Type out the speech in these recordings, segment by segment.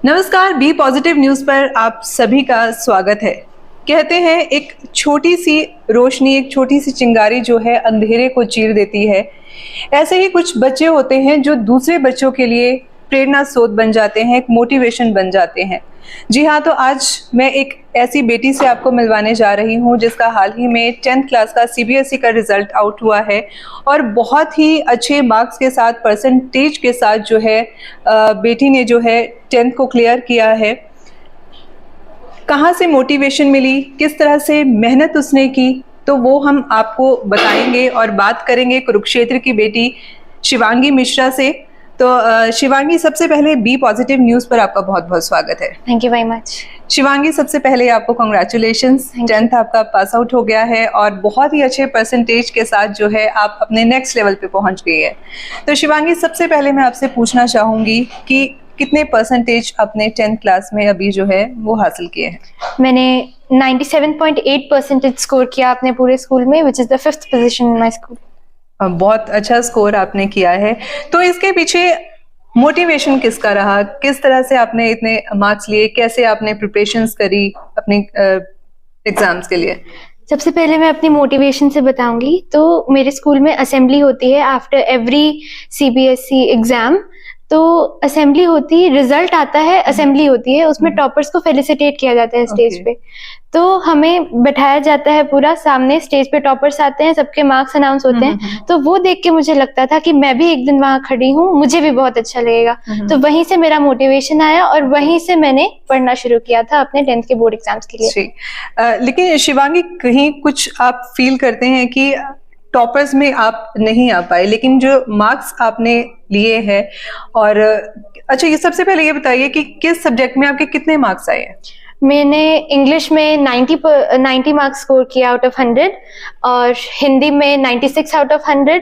नमस्कार, B positive news पर आप सभी का स्वागत है। कहते हैं एक छोटी सी रोशनी, एक छोटी सी चिंगारी जो है अंधेरे को चीर देती है। ऐसे ही कुछ बच्चे होते हैं जो दूसरे बच्चों के लिए प्रेरणा स्रोत बन जाते हैं, एक मोटिवेशन बन जाते हैं। जी हाँ, तो आज मैं एक ऐसी बेटी से आपको मिलवाने जा रही हूँ जिसका हाल ही में 10th क्लास का सीबीएसई का रिजल्ट आउट हुआ है और बहुत ही अच्छे मार्क्स के साथ, परसेंटेज के साथ जो है बेटी ने जो है 10th को क्लियर किया है। कहाँ से मोटिवेशन मिली, किस तरह से मेहनत उसने की, तो वो हम आपको बताएंगे और बात करेंगे कुरुक्षेत्र की बेटी शिवांगी मिश्रा से। तो शिवांगी, सबसे पहले बी पॉजिटिव न्यूज पर आपका बहुत बहुत स्वागत है। Thank you very much. Shivangi, सबसे पहले आपको कॉन्ग्रेचुलेशंस, 10th आपका पास आउट हो गया है और बहुत ही अच्छे परसेंटेज के साथ जो है आप अपने नेक्स्ट लेवल पे पहुंच गई है। तो शिवांगी, सबसे पहले मैं आपसे पूछना चाहूंगी कि कितने परसेंटेज आपने 10th क्लास में अभी जो है वो हासिल किए हैं? मैंने 97.8% स्कोर किया अपने पूरे स्कूल में, which is the 5th position in my school. बहुत अच्छा स्कोर आपने किया है। तो इसके पीछे मोटिवेशन किसका रहा? किस तरह से आपने इतने मार्क्स लिए? कैसे आपने प्रिपरेशंस करी अपने एग्जाम्स के लिए? सबसे पहले मैं अपनी मोटिवेशन से बताऊंगी। तो मेरे स्कूल में असेंबली होती है आफ्टर एवरी सीबीएसई एग्जाम। तो असेंबली होती है, रिजल्ट आता है, असेंबली होती है, उसमें टॉपर्स को फेलिसिटेट किया जाता है स्टेज पे। तो हमें बैठाया जाता है पूरा सामने, स्टेज पे टॉपर्स आते हैं, सबके मार्क्स अनाउंस होते हैं। तो वो देख के मुझे लगता था कि मैं भी एक दिन वहां खड़ी हूँ, मुझे भी बहुत अच्छा लगेगा। तो वहीं से मेरा मोटिवेशन आया और वहीं से मैंने पढ़ना शुरू किया था अपने 10th के बोर्ड एग्जाम्स के लिए। लेकिन शिवांगी, कहीं कुछ आप फील करते हैं कि टॉपर्स में आप नहीं आ पाए, लेकिन जो मार्क्स आपने लिए हैं और अच्छा, ये सबसे पहले ये बताइए कि किस सब्जेक्ट में आपके कितने मार्क्स आए हैं? मैंने इंग्लिश में 90 मार्क्स स्कोर किया आउट ऑफ 100 और हिंदी में 96 आउट ऑफ 100,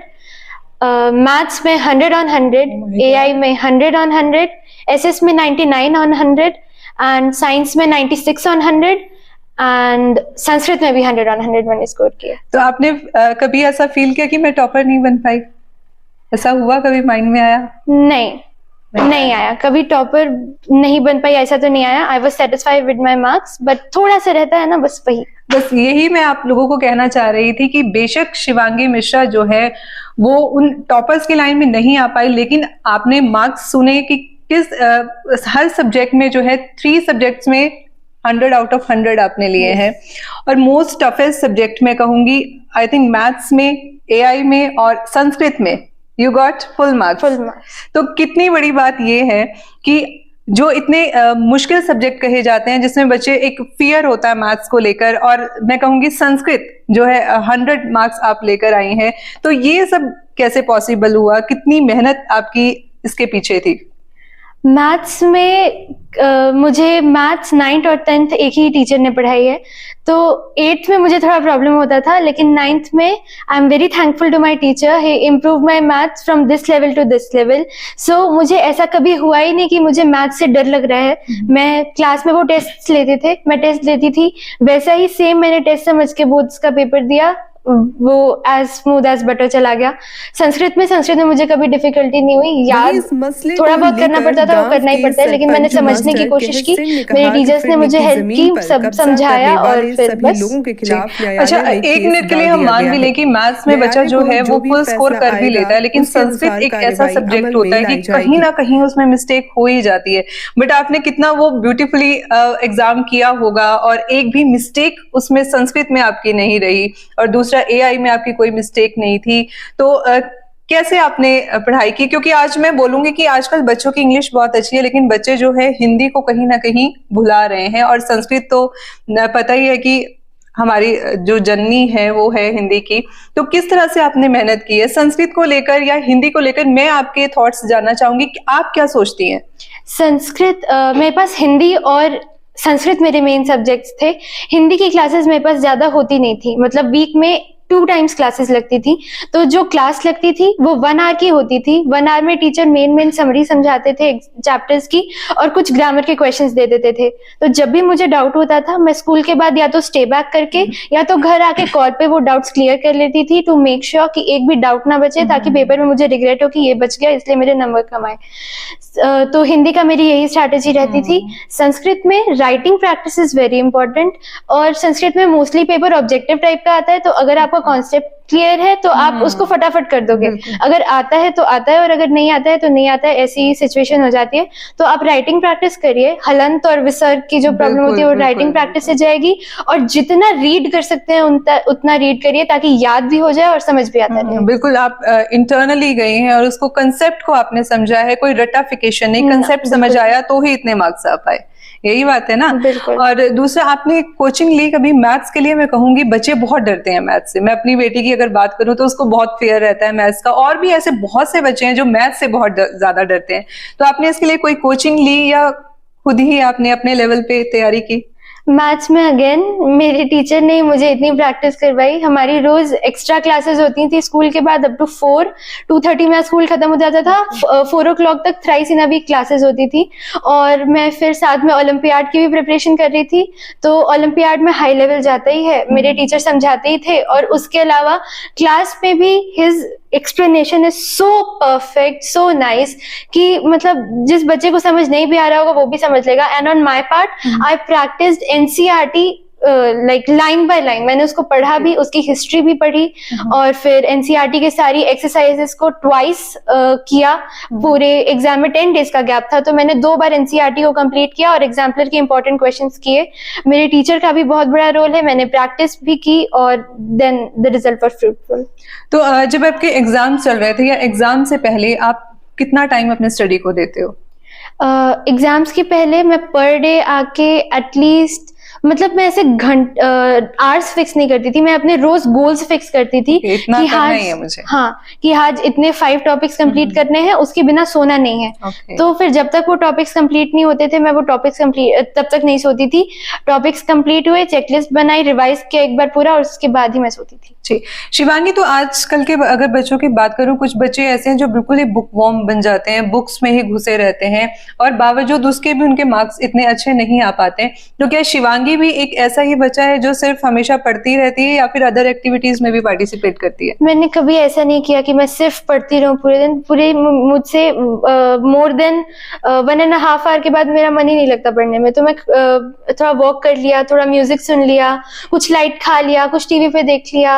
मैथ्स में 100 on 100, एआई में 100 on 100, एसएस में 99 on 100 एंड साइंस में 96 on 100 एंड संस्कृत में भी 100 on 100 मैंने स्कोर किया। तो आपने कभी ऐसा फील किया कि मैं टॉपर नहीं बन पाई? ऐसा हुआ कभी माइंड में आया? नहीं आया, कभी टॉपर नहीं बन पाई ऐसा तो नहीं आया। I was satisfied with my marks, but थोड़ा सा रहता है ना, बस वही। बस यही मैं आप लोगों को कहना चाह रही थी कि बेशक शिवांगी मिश्रा जो है वो उन टॉपर्स की लाइन में नहीं आ पाई, लेकिन आपने मार्क्स सुने कि किस हर सब्जेक्ट में जो है 3 सब्जेक्ट्स में 100 आउट ऑफ 100 आपने लिए हैं। और मोस्ट टफेस्ट सब्जेक्ट में कहूंगी, आई थिंक मैथ्स में, एआई में और संस्कृत में यू गॉट फुल मार्क्स। तो कितनी बड़ी बात ये है कि जो इतने मुश्किल सब्जेक्ट कहे जाते हैं जिसमें बच्चे एक फियर होता है मैथ्स को लेकर, और मैं कहूंगी संस्कृत जो है 100 मार्क्स आप लेकर आई हैं, तो ये सब कैसे पॉसिबल हुआ? कितनी मेहनत आपकी इसके पीछे थी? मैथ्स में मुझे मैथ्स 9th और 10th एक ही टीचर ने पढ़ाई है, तो 8th में मुझे थोड़ा प्रॉब्लम होता था, लेकिन 9th में I am very thankful to my teacher, he improve my maths from this level to this level. So मुझे ऐसा कभी हुआ ही नहीं कि मुझे मैथ्स से डर लग रहा है। मैं क्लास में वो टेस्ट लेते थे, मैं टेस्ट लेती थी, वैसा ही सेम मैंने टेस्ट समझ के बोर्ड्स का पेपर दिया, वो एज स्मूथ एज बटर चला गया। संस्कृत में मुझे कभी डिफिकल्टी नहीं हुई, याद थोड़ा बहुत करना पड़ता था, वो करना ही पड़ता है, लेकिन मैंने समझने की कोशिश की, मेरे टीचर्स ने मुझे हेल्प की, सब समझाया और फिर बस। अच्छा, एक मिनट के लिए हम मान भी लें कि मैथ्स में बच्चा जो है वो फुल स्कोर कर भी लेता है, लेकिन संस्कृत एक ऐसा सब्जेक्ट होता है कि कहीं ना कहीं उसमें मिस्टेक हो ही जाती है। बट आपने कितना वो ब्यूटीफुली एग्जाम किया होगा और एक भी मिस्टेक उसमें संस्कृत में आपकी नहीं रही, और दूसरा एआई में आपकी कोई मिस्टेक नहीं थी। तो कैसे आपने पढ़ाई की? क्योंकि आज मैं बोलूंगी कि आजकल बच्चों की इंग्लिश बहुत अच्छी है, लेकिन बच्चे जो है हिंदी को कहीं ना कहीं भुला रहे हैं, और संस्कृत तो पता ही है कि हमारी जो जननी है वो है हिंदी की। तो किस तरह से आपने मेहनत की है संस्कृत को लेकर या हिंदी को लेकर? मैं आपके थॉट्स जानना चाहूंगी कि आप क्या सोचती हैं। संस्कृत मेरे पास हिंदी और संस्कृत मेरे मेन सब्जेक्ट्स थे। हिंदी की क्लासेस मेरे पास ज्यादा होती नहीं थी, मतलब वीक में 2 टाइम्स क्लासेस लगती थी। तो जो क्लास लगती थी वो 1 आवर की होती थी। 1 आवर में टीचर मेन समरी समझाते थे चैप्टर्स की और कुछ ग्रामर के क्वेश्चंस दे देते थे। तो जब भी मुझे डाउट होता था मैं स्कूल के बाद या तो स्टे बैक करके या तो घर आके कॉल पे वो डाउट्स क्लियर कर लेती थी, टू मेक श्योर कि एक भी डाउट ना बचे, ताकि पेपर में मुझे रिग्रेट हो कि ये बच गया इसलिए मेरे नंबर कम आए। तो हिंदी का मेरी यही स्ट्रैटेजी रहती थी। संस्कृत में writing practice is very important, और संस्कृत में मोस्टली पेपर ऑब्जेक्टिव टाइप का आता है, तो अगर आपका कॉन्सेप्ट क्लियर है तो आप उसको फटाफट कर दोगे। अगर आता है तो आता है और अगर नहीं आता है तो नहीं आता है, ऐसी सिचुएशन हो जाती है। तो आप राइटिंग प्रैक्टिस करिए। हलंत और विसर्ग की जो प्रॉब्लम होती है वो राइटिंग प्रैक्टिस से जाएगी, और जितना रीड कर सकते हैं उतना रीड करिए ताकि याद भी हो जाए और समझ भी आता रहे। बिल्कुल, आप इंटरनली गई हैं और उसको कंसेप्ट को आपने समझा है, कोई रटाफिकेशन नहीं, कंसेप्ट समझ आया तो ही इतने मार्क्स आ पाए। यही बात है ना। और दूसरा, आपने कोचिंग ली कभी मैथ्स के लिए? मैं कहूंगी बच्चे बहुत डरते हैं मैथ्स से। मैं अपनी बेटी की अगर बात करूं तो उसको बहुत फियर रहता है मैथ्स का, और भी ऐसे बहुत से बच्चे हैं जो मैथ्स से बहुत ज्यादा डरते हैं। तो आपने इसके लिए कोई कोचिंग ली या खुद ही आपने अपने लेवल पे तैयारी की? मैथ्स में अगेन मेरे टीचर ने मुझे इतनी प्रैक्टिस करवाई। हमारी रोज एक्स्ट्रा क्लासेस होती थी स्कूल के बाद, अप टू 2:30 में स्कूल खत्म हो जाता था। 4 o'clock तक thrice in a week classes होती थी, और मैं फिर साथ में ओलंपियाड की भी प्रिपरेशन कर रही थी। तो ओलंपियाड में हाई लेवल जाता ही है, मेरे टीचर समझाते ही थे, और उसके अलावा क्लास में भी his explanation is so perfect, so nice, कि मतलब जिस बच्चे को समझ नहीं भी आ रहा होगा वो भी समझ लेगा। And on my part I practised NCERT like line by line. मैंने उसको पढ़ा भी, उसकी हिस्ट्री भी पढ़ी, और फिर एनसीईआरटी के सारी एक्सरसाइजेस को ट्वाइस किया। पूरे एग्जाम में 10 days का गैप था, तो मैंने 2 बार एनसीईआरटी को कंप्लीट किया और एग्जाम्पलर के इंपॉर्टेंट क्वेश्चंस किए। मेरे टीचर का भी बहुत बड़ा रोल है, मैंने प्रैक्टिस भी की और then the result was fruitful. तो जब आपके एग्जाम चल रहे थे या एग्जाम से पहले, आप कितना टाइम अपने स्टडी को देते हो? एग्जाम्स के पहले मैं पर डे आके एटलीस्ट, मतलब मैं ऐसे आवर्स फिक्स नहीं करती थी, मैं अपने रोज गोल्स फिक्स करती थी इतना कि करना आज, ही है मुझे। हाँ, कि आज इतने 5 टॉपिक्स कंप्लीट करने हैं, उसके बिना सोना नहीं है। तो फिर जब तक वो टॉपिक्स कंप्लीट नहीं होते थे मैं वो टॉपिक्स कंप्लीट तब तक नहीं सोती थी। टॉपिक्स कंप्लीट हुए, चेकलिस्ट बनाई, रिवाइज किया एक बार पूरा, और उसके बाद ही मैं सोती थी। जी शिवांगी, तो आजकल के अगर बच्चों की बात करूं, कुछ बच्चे ऐसे हैं जो बिल्कुल ही बुक वॉर्म बन जाते हैं, बुक्स में ही घुसे रहते हैं, और बावजूद उसके भी उनके मार्क्स इतने अच्छे नहीं आ पाते हैं। तो क्या शिवांगी भी एक ऐसा ही बच्चा है जो सिर्फ हमेशा पढ़ती रहती है, या फिर अदर एक्टिविटीज में भी पार्टिसिपेट करती है? मैंने कभी ऐसा नहीं किया कि मैं सिर्फ पढ़ती रहूं पूरे दिन। पूरे मुझसे मोर देन 1.5 hour के बाद मेरा मन ही नहीं लगता पढ़ने में। तो मैं थोड़ा वॉक कर लिया, थोड़ा म्यूजिक सुन लिया, कुछ लाइट खा लिया, कुछ टीवी पे देख लिया।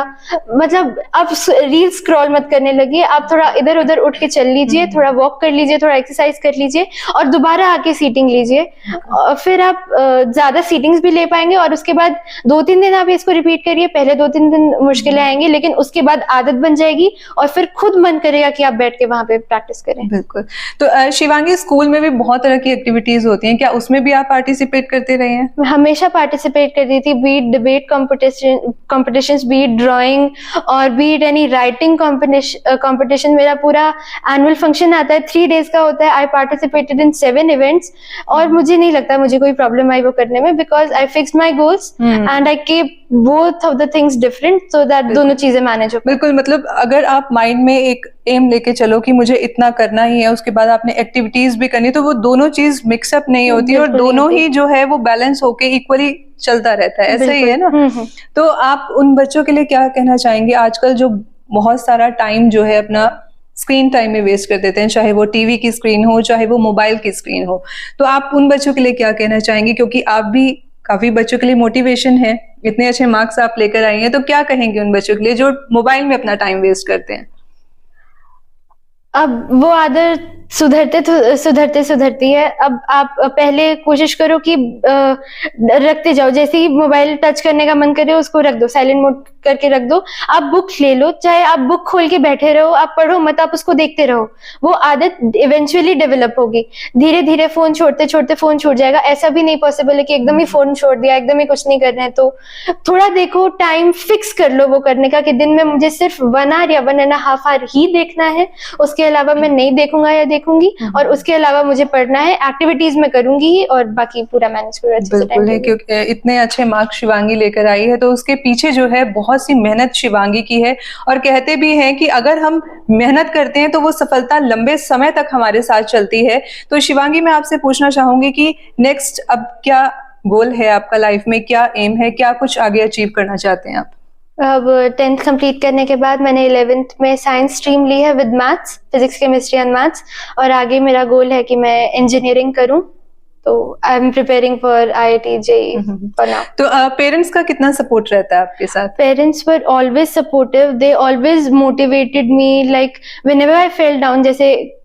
मतलब अब रील स्क्रॉल मत करने लगिए, आप थोड़ा इधर उधर उठ के चल लीजिए, थोड़ा वॉक कर लीजिए, थोड़ा एक्सरसाइज कर लीजिए, और दोबारा आके सीटिंग लीजिए। फिर आप ज्यादा सीटिंग्स भी ले पाएंगे, और उसके बाद 2-3 दिन आप इसको रिपीट करिए। पहले 2-3 दिन मुश्किलें आएंगी, लेकिन उसके बाद आदत बन जाएगी, और फिर खुद मन करेगा कि आप बैठ के वहां पे प्रैक्टिस करें। बिल्कुल। तो शिवांगी, स्कूल में भी बहुत तरह की एक्टिविटीज होती हैं, क्या उसमें भी आप पार्टिसिपेट करते रहे हैं? मैं हमेशा पार्टिसिपेट करती थी, be it debate competitions, be it drawing, और बीट एनी राइटिंग कॉम्पिटिशन। मेरा पूरा एनुअल फंक्शन आता है, 3 days का होता है। आई पार्टिसिपेटेड इन 7 events, और मुझे नहीं लगता मुझे कोई प्रॉब्लम आई वो करने में, because I fixed my goals and I keep both of the things different, so that दोनों चीजें मैनेज हो। बिल्कुल, मतलब अगर आप माइंड में एक एम लेके चलो कि मुझे इतना करना ही है, उसके बाद आपने एक्टिविटीज भी करनी, तो वो दोनों चीज मिक्सअप नहीं होती, और दोनों ही जो है वो बैलेंस होके इक्वली चलता रहता है। ऐसा ही है ना। तो आप उन बच्चों के लिए क्या कहना चाहेंगे आजकल जो बहुत सारा टाइम जो है अपना स्क्रीन टाइम में वेस्ट कर देते हैं, चाहे वो टीवी की स्क्रीन हो, चाहे वो मोबाइल की स्क्रीन हो? तो आप उन बच्चों के लिए क्या कहना चाहेंगे, क्योंकि आप भी काफी बच्चों के लिए मोटिवेशन है, इतने अच्छे मार्क्स आप लेकर आई हैं, तो क्या कहेंगे उन बच्चों के लिए जो मोबाइल में अपना टाइम वेस्ट करते हैं? अब वो आदत सुधरती है। अब आप पहले कोशिश करो कि रखते जाओ, जैसे ही मोबाइल टच करने का मन करे उसको रख दो, साइलेंट मोड करके रख दो। आप बुक ले लो, चाहे आप बुक खोल के बैठे रहो, आप पढ़ो मत, आप उसको देखते रहो। वो आदत इवेंचुअली डेवलप होगी। धीरे धीरे फोन छोड़ते छोड़ते फोन छूट जाएगा। ऐसा भी नहीं पॉसिबल है कि एकदम ही फोन छोड़ दिया, एकदम ही कुछ नहीं कर रहे हैं। तो थोड़ा देखो, टाइम फिक्स कर लो वो करने का, कि दिन में मुझे सिर्फ 1 hour या 1.5 hour ही देखना है, उसके अलावा मैं नहीं देखूंगा या देखूंगी, और उसके अलावा मुझे पढ़ना है, एक्टिविटीज में करूंगी ही, और बाकी पूरा मैनेज करूंगा अच्छे से बिल्कुल है, क्योंकि इतने अच्छे मार्क्स शिवांगी लेकर आई है तो उसके पीछे जो है बहुत सी मेहनत शिवांगी की है। और कहते भी हैं कि अगर हम मेहनत करते हैं तो वो सफलता लंबे समय तक हमारे साथ चलती है। तो शिवांगी, मैं आपसे पूछना चाहूंगी कि नेक्स्ट अब क्या गोल है आपका लाइफ में, क्या एम है, क्या कुछ आगे अचीव करना चाहते हैं आप? अब 10th कंप्लीट करने के बाद मैंने 11th में साइंस स्ट्रीम ली है with maths, physics, chemistry and maths, और आगे मेरा गोल है कि मैं इंजीनियरिंग करूं। तो I am preparing for IIT JEE for now. तो पेरेंट्स का कितना सपोर्ट रहता है आपके साथ? Parents were always supportive, they always motivated me, like whenever I fell down, जैसे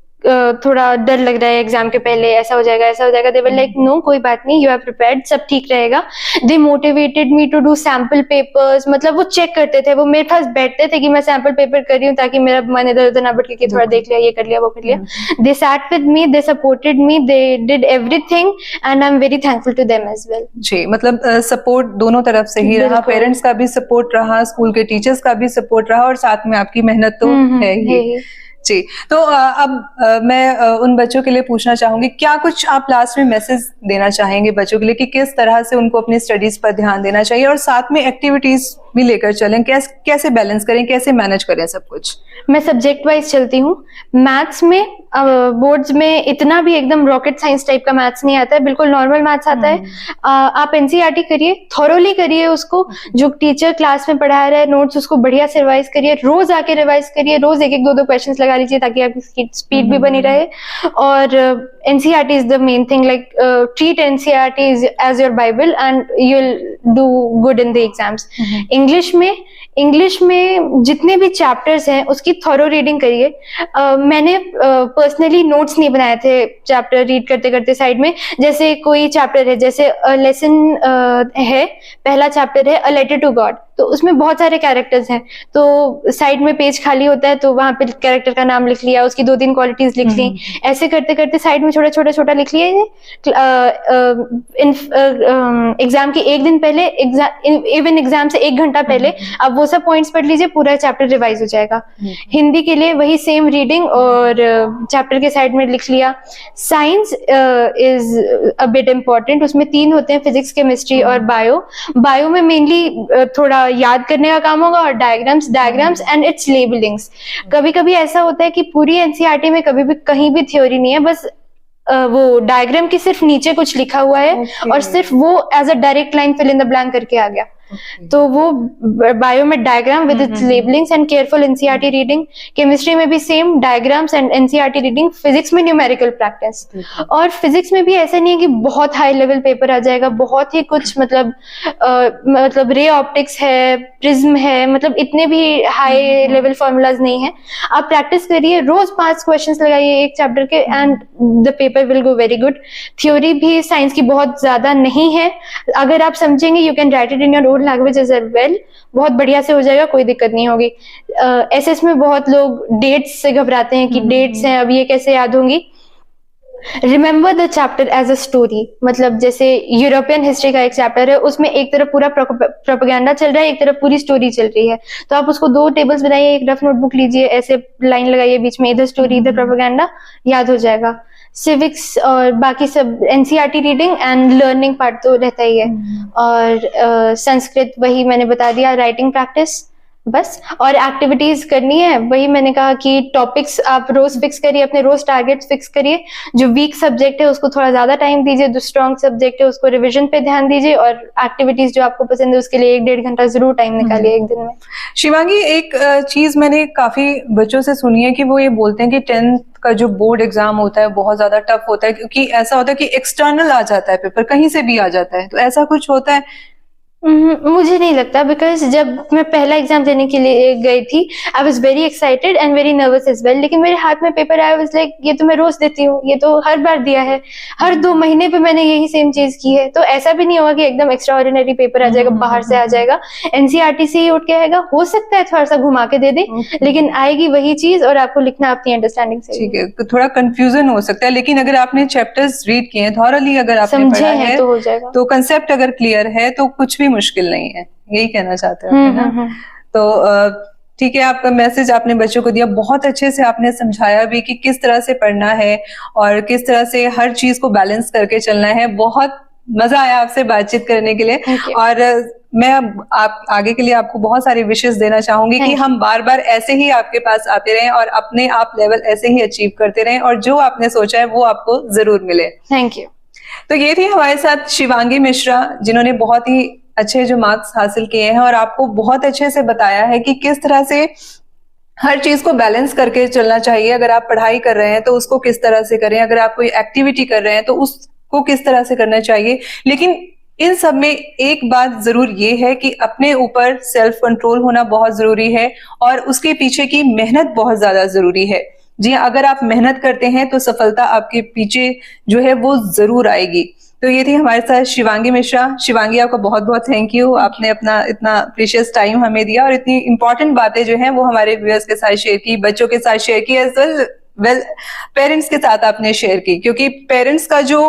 थोड़ा डर लग रहा है एग्जाम के पहले, ऐसा हो जाएगा ऐसा हो जाएगा, दे वर लाइक नो कोई बात नहीं, यू आर प्रिपेयर्ड, सब ठीक रहेगा। They motivated me to do sample papers, मतलब वो चेक करते थे, वो मेरे पास बैठते थे कि मैं सैम्पल पेपर कर रही हूँ, ताकि मेरा मन इधर उधर ना भटके कि थोड़ा देख लिया, ये कर लिया वो कर लिया। They sat with me, they supported me, they did everything, and I am very thankful to them as well. जी, मतलब सपोर्ट दोनों तरफ से ही रहा, पेरेंट्स का भी सपोर्ट रहा, स्कूल के टीचर्स का भी सपोर्ट रहा, और साथ में आपकी मेहनत तो है ही। जी, तो अब मैं उन बच्चों के लिए पूछना चाहूंगी, क्या कुछ आप लास्ट में मैसेज देना चाहेंगे बच्चों के लिए कि किस तरह से उनको अपनी स्टडीज पर ध्यान देना चाहिए, और साथ में एक्टिविटीज भी लेकर चलें, कैसे बैलेंस करें, कैसे मैनेज करें सब कुछ? मैं सब्जेक्ट वाइज चलती हूँ। मैथ्स में बोर्ड्स में इतना भी एकदम रॉकेट साइंस टाइप का मैथ्स नहीं आता है, बिल्कुल नॉर्मल मैथ्स आता है। आप NCERT करिए, थॉरोली करिए उसको, जो टीचर क्लास में पढ़ा रहा है नोट्स उसको बढ़िया से रिवाइज करिए, रोज आके रिवाइज करिए, रोज एक एक दो दो क्वेश्चंस लगा लीजिए ताकि आपकी स्पीड भी बनी रहे। और NCERT is the main thing, like treat NCERT as your Bible and you will do good in the exams. English में जितने भी चैप्टर्स हैं उसकी थॉरो रीडिंग करिए। मैंने पर्सनली नोट्स नहीं बनाए थे चैप्टर रीड करते करते साइड में, जैसे कोई चैप्टर है, जैसे लेसन है, पहला चैप्टर है अ लेटर टू गॉड, तो उसमें बहुत सारे कैरेक्टर्स हैं, तो साइड में पेज खाली होता है तो वहां पे कैरेक्टर का नाम लिख लिया, उसकी 2-3 क्वालिटीज लिख ली, ऐसे करते करते साइड में छोटा छोटा छोटा लिख लिया। एग्जाम के एक दिन पहले, इवन एग्जाम से 1 घंटा पहले आप वो सब पॉइंट्स पढ़ लीजिए, पूरा चैप्टर रिवाइज हो जाएगा। हिंदी के लिए वही सेम रीडिंग और चैप्टर के साइड में लिख लिया। Science is a bit important, उसमें 3 होते हैं, फिजिक्स, केमिस्ट्री और बायो में मेनली थोड़ा याद करने का काम होगा, और डायग्राम्स एंड इट्स लेबलिंग्स। कभी कभी ऐसा होता है कि पूरी NCERT में कभी भी कहीं भी थ्योरी नहीं है, बस वो डायग्राम की सिर्फ नीचे कुछ लिखा हुआ है, और सिर्फ वो as a direct line fill in the blank करके आ गया। तो वो बायो में diagram with its labellings and careful NCERT reading. Chemistry में भी same diagrams and NCERT reading. Physics में न्यूमेरिकल प्रैक्टिस। और फिजिक्स में भी ऐसा नहीं है कि बहुत हाई लेवल पेपर आ जाएगा, बहुत ही कुछ मतलब रे ऑप्टिक्स है, प्रिज्म है, मतलब इतने भी हाई लेवल फॉर्मूलाज नहीं है। आप प्रैक्टिस करिए, रोज 5 क्वेश्चंस लगाइए एक चैप्टर के, and the paper will go very good. Theory भी साइंस की बहुत ज्यादा नहीं है, अगर आप समझेंगे you can write it in your own language as well, बहुत बढ़िया से हो जाएगा, कोई दिक्कत नहीं होगी। SS में बहुत लोग डेट्स से घबराते हैं कि डेट्स हैं, अब ये कैसे याद होंगी। Remember the chapter as a story, मतलब जैसे यूरोपियन हिस्ट्री का एक चैप्टर है, उसमें एक तरफ पूरा प्रोपेगेंडा चल रहा है, एक तरफ पूरी स्टोरी चल रही है, तो आप उसको 2 टेबल्स बनाइए, एक रफ नोटबुक लीजिए, ऐसे लाइन लगाइए बीच में, इधर स्टोरी इधर प्रोपेगेंडा, याद हो जाएगा। सिविक्स और बाकी सब NCERT reading and learning part तो रहता ही है। और संस्कृत वही मैंने बता दिया, राइटिंग प्रैक्टिस बस। और एक्टिविटीज करनी है, वही मैंने कहा कि टॉपिक्स आप रोज फिक्स करिए, अपने रोज टारगेट्स फिक्स करिए। जो वीक सब्जेक्ट है उसको थोड़ा ज्यादा टाइम दीजिए, जो स्ट्रॉन्ग सब्जेक्ट है उसको रिवीजन पे ध्यान दीजिए, और एक्टिविटीज जो आपको पसंद है उसके लिए 1-1.5 घंटा जरूर टाइम निकालिए एक दिन में। शिवांगी, एक चीज मैंने काफी बच्चों से सुनी है कि वो ये बोलते हैं कि 10th का जो बोर्ड एग्जाम होता है बहुत ज्यादा टफ होता है, क्योंकि ऐसा होता है कि एक्सटर्नल आ जाता है पेपर, कहीं से भी आ जाता है, तो ऐसा कुछ होता है? मुझे नहीं लगता, बिकॉज जब मैं पहला एग्जाम देने के लिए गई थी I was very excited and very nervous as well, लेकिन मेरे हाथ में पेपर आया, वाज लाइक ये तो मैं रोज देती हूँ, ये तो हर बार दिया है, हर 2 महीने पे मैंने यही सेम चीज की है, तो ऐसा भी नहीं होगा कि एकदम एक्स्ट्रा ऑर्डिनरी पेपर आ जाएगा, बाहर से आ जाएगा, NCERT से ही उठ के आएगा, हो सकता है थोड़ा सा घुमा के दे दे, लेकिन आएगी वही चीज, और आपको लिखना अपनी अंडरस्टैंडिंग से। ठीक है, तो थोड़ा कंफ्यूजन हो सकता है, लेकिन अगर आपने चैप्टर्स रीड किए हैं थॉरली, अगर आपने पढ़ा है तो हो जाएगा, तो कंसेप्ट अगर क्लियर है तो कुछ भी मुश्किल नहीं है, यही कहना चाहते हैं आप, है ना? तो ठीक है, आपका मैसेज आपने बच्चों को दिया, बहुत अच्छे से आपने समझाया भी कि किस तरह से पढ़ना है और किस तरह से हर चीज को बैलेंस करके चलना है। बहुत मजा आया आपसे बातचीत करने के लिए। Thank you. और मैं अब आप आगे के लिए आपको बहुत सारी विशेष देना चाहूंगी कि हम बार बार ऐसे ही आपके पास आते रहें और अपने आप लेवल ऐसे ही अचीव करते रहें और जो आपने सोचा है वो आपको जरूर मिले। Thank you. तो ये थी हमारे साथ शिवांगी मिश्रा, जिन्होंने बहुत ही अच्छे जो मार्क्स हासिल किए हैं और आपको बहुत अच्छे से बताया है कि किस तरह से हर चीज को बैलेंस करके चलना चाहिए। अगर आप पढ़ाई कर रहे हैं तो उसको किस तरह से करें, अगर आप कोई एक्टिविटी कर रहे हैं तो उसको किस तरह से करना चाहिए। लेकिन इन सब में एक बात जरूर ये है कि अपने ऊपर सेल्फ कंट्रोल होना बहुत जरूरी है और उसके पीछे की मेहनत बहुत ज्यादा जरूरी है। जी, अगर आप मेहनत करते हैं तो सफलता आपके पीछे जो है वो जरूर आएगी। तो ये थी हमारे साथ शिवांगी मिश्रा। शिवांगी, आपका बहुत बहुत थैंक यू। आपने अपना इतना प्रीशियस टाइम हमें दिया और इतनी इंपॉर्टेंट बातें जो हैं वो हमारे व्यूअर्स के साथ शेयर की, बच्चों के साथ शेयर की, एज वेल पेरेंट्स के साथ आपने शेयर की, क्योंकि पेरेंट्स का जो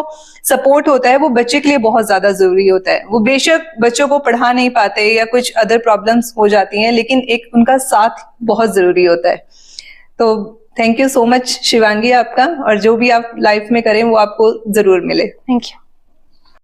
सपोर्ट होता है वो बच्चे के लिए बहुत ज्यादा जरूरी होता है। वो बेशक बच्चों को पढ़ा नहीं पाते या कुछ अदर प्रॉब्लम्स हो जाती हैं, लेकिन एक उनका साथ बहुत जरूरी होता है। तो thank you so much Shivangi आपका, और जो भी आप लाइफ में करें वो आपको जरूर मिले। Thank you.